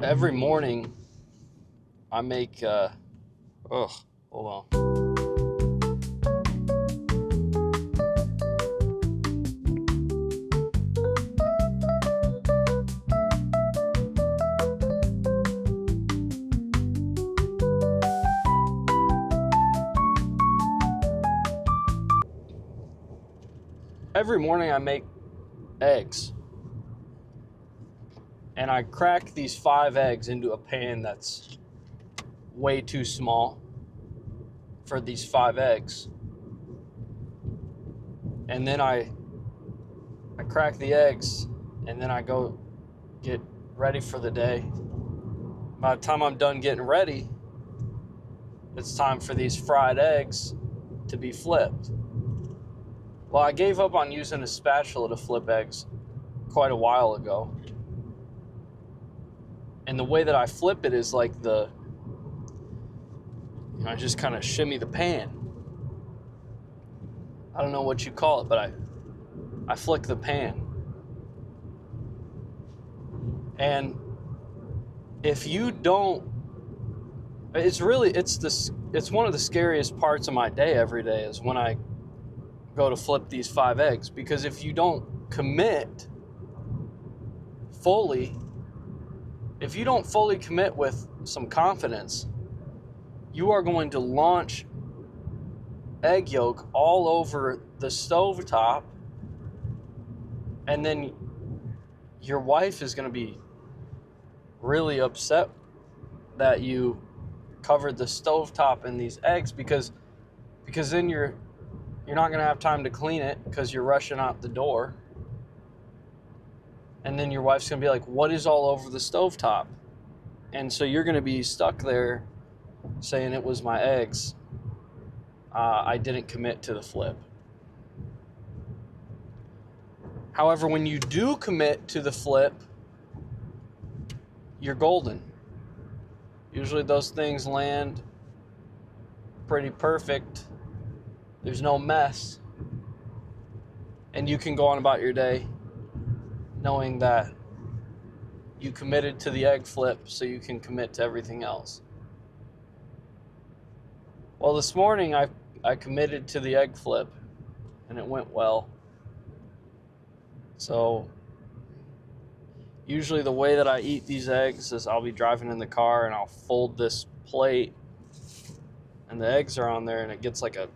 Every morning I make, hold on. Every morning I make eggs. And I crack these 5 eggs into a pan that's way too small for these 5 eggs. And then I crack the eggs, and then I go get ready for the day. By the time I'm done getting ready, it's time for these fried eggs to be flipped. Well, I gave up on using a spatula to flip eggs quite a while ago. And the way that I flip it is like I just kind of shimmy the pan. I don't know what you call it, but I flick the pan. And if you don't, it's one of the scariest parts of my day every day is when I go to flip these 5 eggs, because if you don't commit fully, if you don't fully commit with some confidence, you are going to launch egg yolk all over the stovetop, and then your wife is going to be really upset that you covered the stovetop in these eggs, because then you're not going to have time to clean it because you're rushing out the door. And then your wife's going to be like, what is all over the stovetop? And so you're going to be stuck there saying it was my eggs. I didn't commit to the flip. However, when you do commit to the flip, you're golden. Usually those things land pretty perfect. There's no mess. And you can go on about your day knowing that you committed to the egg flip so you can commit to everything else. Well, this morning I committed to the egg flip, and it went well. So usually the way that I eat these eggs is I'll be driving in the car and I'll fold this plate and the eggs are on there and it gets like a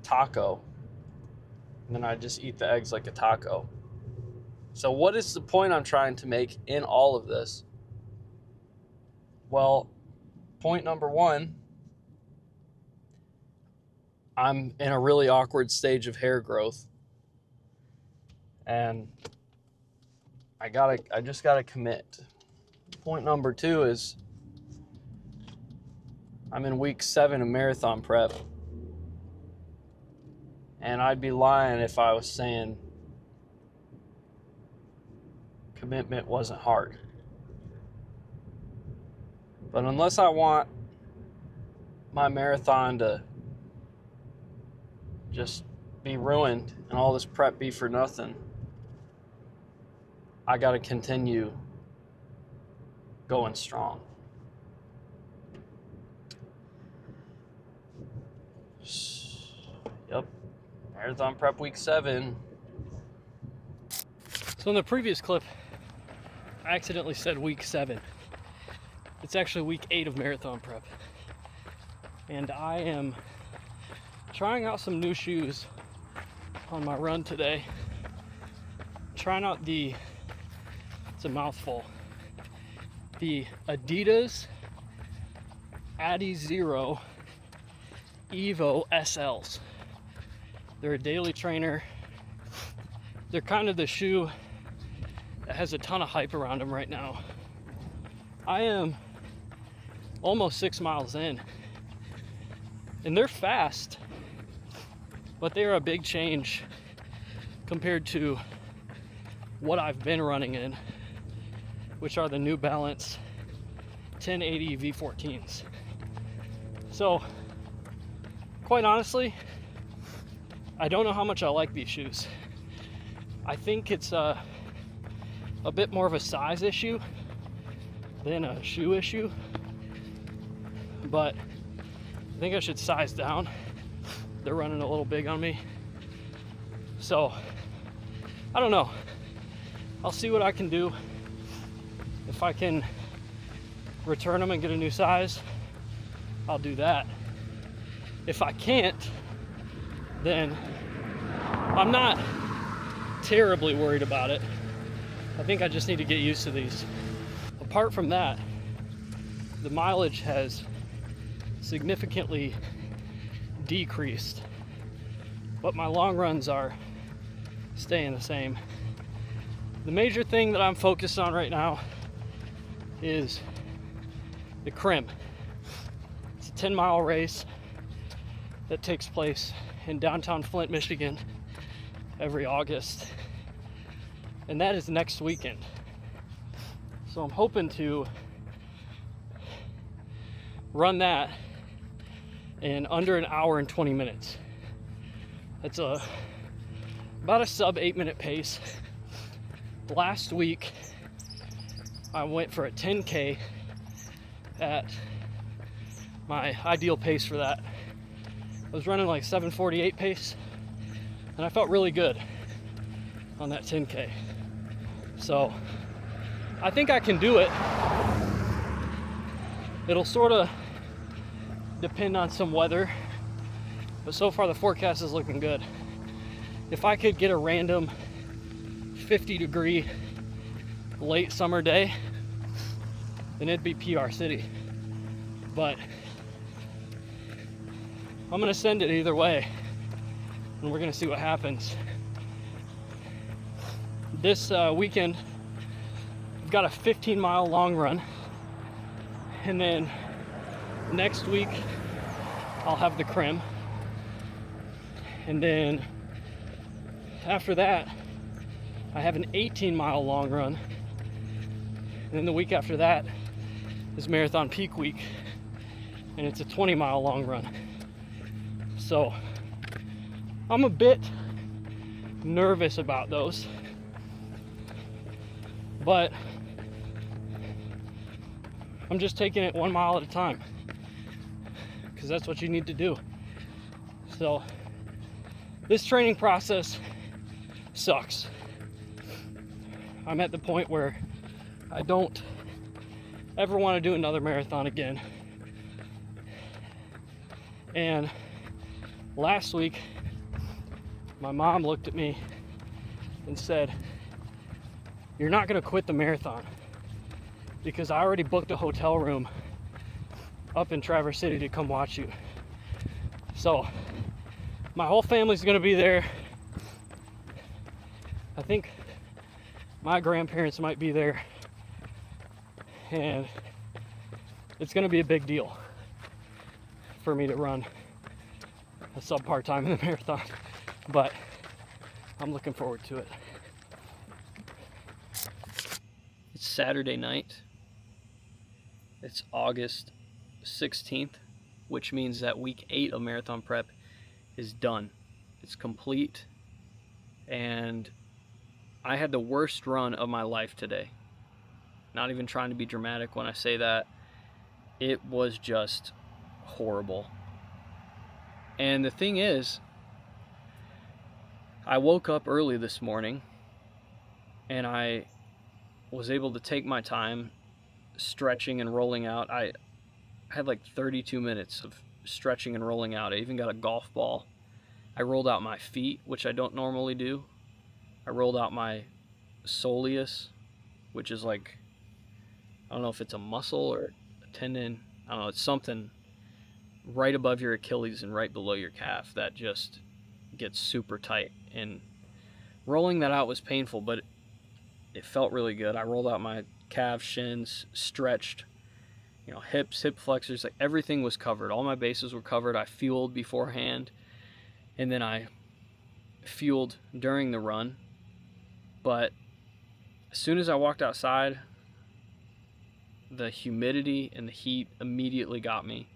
taco. And then I just eat the eggs like a taco. So what is the point I'm trying to make in all of this? Well, point number 1, I'm in a really awkward stage of hair growth. And I just gotta commit. Point number 2 is I'm in week 7 of marathon prep. And I'd be lying if I was saying commitment wasn't hard. But unless I want my marathon to just be ruined and all this prep be for nothing, I got to continue going strong. Yep. Marathon prep week 7. So in the previous clip, I accidentally said week 7. It's actually week 8 of marathon prep. And I am trying out some new shoes on my run today. Trying out it's a mouthful, the Adidas Adizero Evo SLs. They're a daily trainer. They're kind of the shoe that has a ton of hype around them right now. I am almost 6 miles in, and they're fast, but they're a big change compared to what I've been running in, which are the New Balance 1080 V14s. So, quite honestly, I don't know how much I like these shoes. I think it's a bit more of a size issue than a shoe issue, but I think I should size down. They're running a little big on me. So, I don't know. I'll see what I can do. If I can return them and get a new size, I'll do that. If I can't, then I'm not terribly worried about it. I think I just need to get used to these. Apart from that, the mileage has significantly decreased, but my long runs are staying the same. The major thing that I'm focused on right now is the Crim. It's a 10-mile race that takes place in downtown Flint, Michigan every August, and that is next weekend. So I'm hoping to run that in under an hour and 20 minutes. That's about a sub 8-minute pace. Last week I went for a 10K at my ideal pace for that. I was running like 7:48 pace, and I felt really good on that 10K. So I think I can do it. It'll sort of depend on some weather, but so far the forecast is looking good. If I could get a random 50-degree late summer day, then it'd be PR City. But I'm gonna send it either way, and we're gonna see what happens. This weekend, I've got a 15-mile long run, and then next week I'll have the Crim, and then after that I have an 18-mile long run, and then the week after that is Marathon Peak Week, and it's a 20-mile long run. So I'm a bit nervous about those, but I'm just taking it 1 mile at a time, because that's what you need to do. So this training process sucks. I'm at the point where I don't ever want to do another marathon again. And last week, my mom looked at me and said, "You're not going to quit the marathon," because I already booked a hotel room up in Traverse City to come watch you. So my whole family's going to be there. I think my grandparents might be there, and it's going to be a big deal for me to run a subpar time in the marathon, but I'm looking forward to it. It's Saturday night. It's August 16th, which means that week 8 of marathon prep is done. It's complete, and I had the worst run of my life today. Not even trying to be dramatic when I say that. It was just horrible. And the thing is, I woke up early this morning and I was able to take my time stretching and rolling out. I had like 32 minutes of stretching and rolling out. I even got a golf ball. I rolled out my feet, which I don't normally do. I rolled out my soleus, which is like, I don't know if it's a muscle or a tendon. I don't know, it's something right above your Achilles and right below your calf that just gets super tight. And rolling that out was painful, but it felt really good. I rolled out my calves, shins, stretched, hips, hip flexors, like everything was covered. All my bases were covered. I fueled beforehand, and then I fueled during the run. But as soon as I walked outside, the humidity and the heat immediately got me.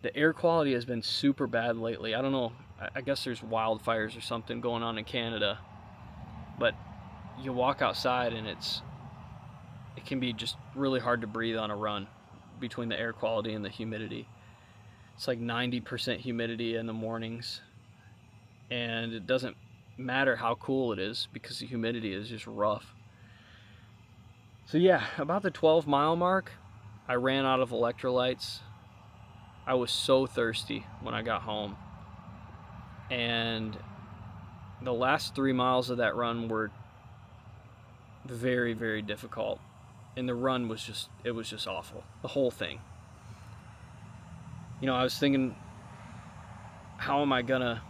The air quality has been super bad lately. I don't know, I guess there's wildfires or something going on in Canada, but you walk outside and it can be just really hard to breathe on a run between the air quality and the humidity. It's like 90% humidity in the mornings, and it doesn't matter how cool it is because the humidity is just rough. So yeah, about the 12-mile mark, I ran out of electrolytes. I was so thirsty when I got home, and the last 3 miles of that run were very, very difficult, and the run was just awful, the whole thing. I was thinking, how am I gonna,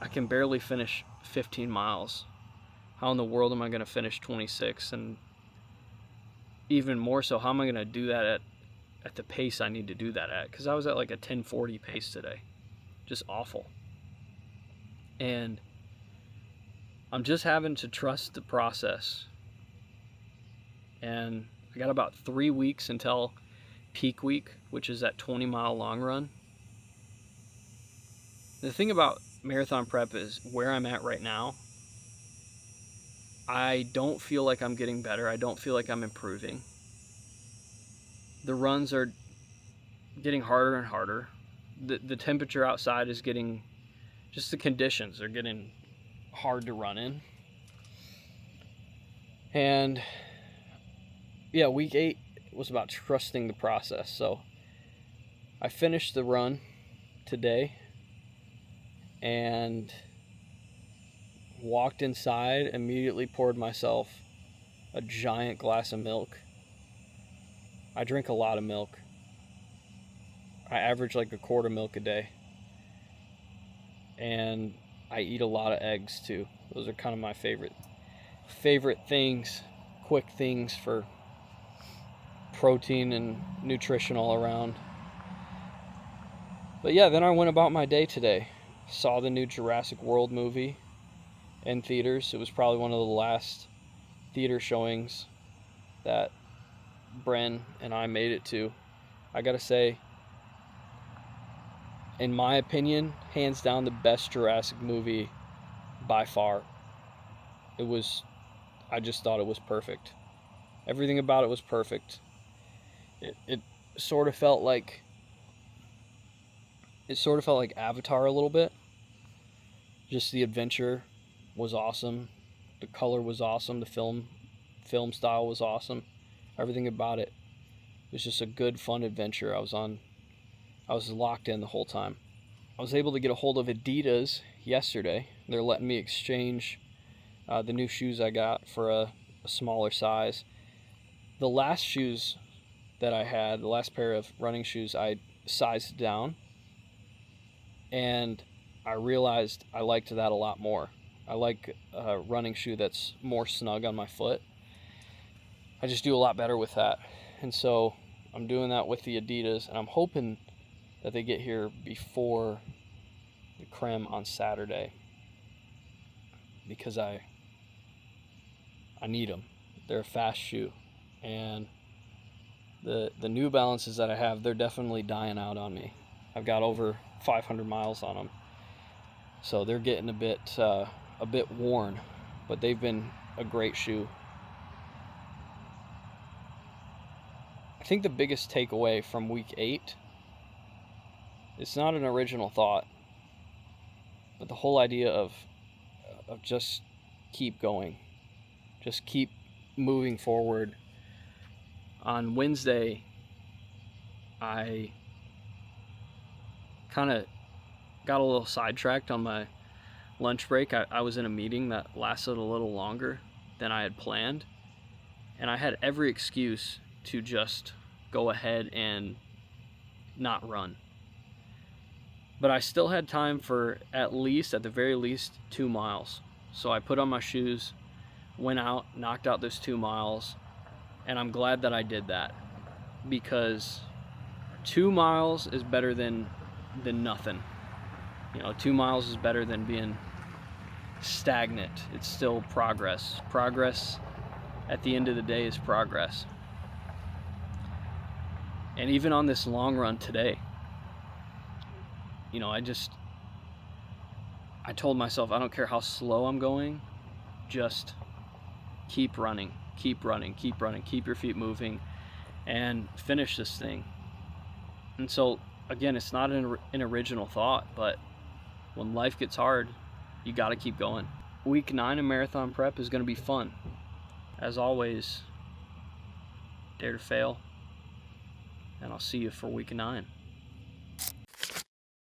I can barely finish 15 miles. How in the world am I gonna finish 26? And even more so, how am I gonna do that at the pace I need to do that at? Because I was at like a 10:40 pace today. Just awful. And I'm just having to trust the process. And I got about 3 weeks until peak week, which is that 20-mile long run. The thing about marathon prep is where I'm at right now, I don't feel like I'm getting better. I don't feel like I'm improving. The runs are getting harder and harder. The temperature outside is getting, just the conditions are getting hard to run in. And yeah, week 8 was about trusting the process. So I finished the run today and walked inside, immediately poured myself a giant glass of milk. I drink a lot of milk. I average like a quart of milk a day. And I eat a lot of eggs too. Those are kind of my favorite things, quick things for protein and nutrition all around. But yeah, then I went about my day today. Saw the new Jurassic World movie in theaters. It was probably one of the last theater showings that Bren and I made it to. I gotta say, in my opinion, hands down the best Jurassic movie by far. I just thought it was perfect. Everything about it was perfect. It sort of felt like Avatar a little bit. Just the adventure was awesome. The color was awesome. The film style was awesome. Everything about it was just a good, fun adventure. I was locked in the whole time. I was able to get a hold of Adidas yesterday. They're letting me exchange the new shoes I got for a smaller size. The last shoes that I had, the last pair of running shoes, I sized down, and I realized I liked that a lot more. I like a running shoe that's more snug on my foot. I just do a lot better with that. And so I'm doing that with the Adidas, and I'm hoping that they get here before the Creme on Saturday, because I need them. They're a fast shoe, and the New Balances that I have, they're definitely dying out on me. I've got over 500 miles on them, so they're getting a bit worn, but they've been a great shoe. I think the biggest takeaway from week 8, it's not an original thought, but the whole idea of just keep going, just keep moving forward. On Wednesday, I kind of got a little sidetracked on my lunch break. I was in a meeting that lasted a little longer than I had planned, and I had every excuse to just go ahead and not run. But I still had time for at the very least 2 miles. So I put on my shoes, went out, knocked out those 2 miles, and I'm glad that I did that, because 2 miles is better than nothing. 2 miles is better than being stagnant. It's still progress. Progress at the end of the day is progress. And even on this long run today, I told myself, I don't care how slow I'm going, just keep running. keep running, keep your feet moving, and finish this thing. And so, again, it's not an original thought, but when life gets hard, you got to keep going. Week 9 of marathon prep is going to be fun. As always, dare to fail, and I'll see you for week 9.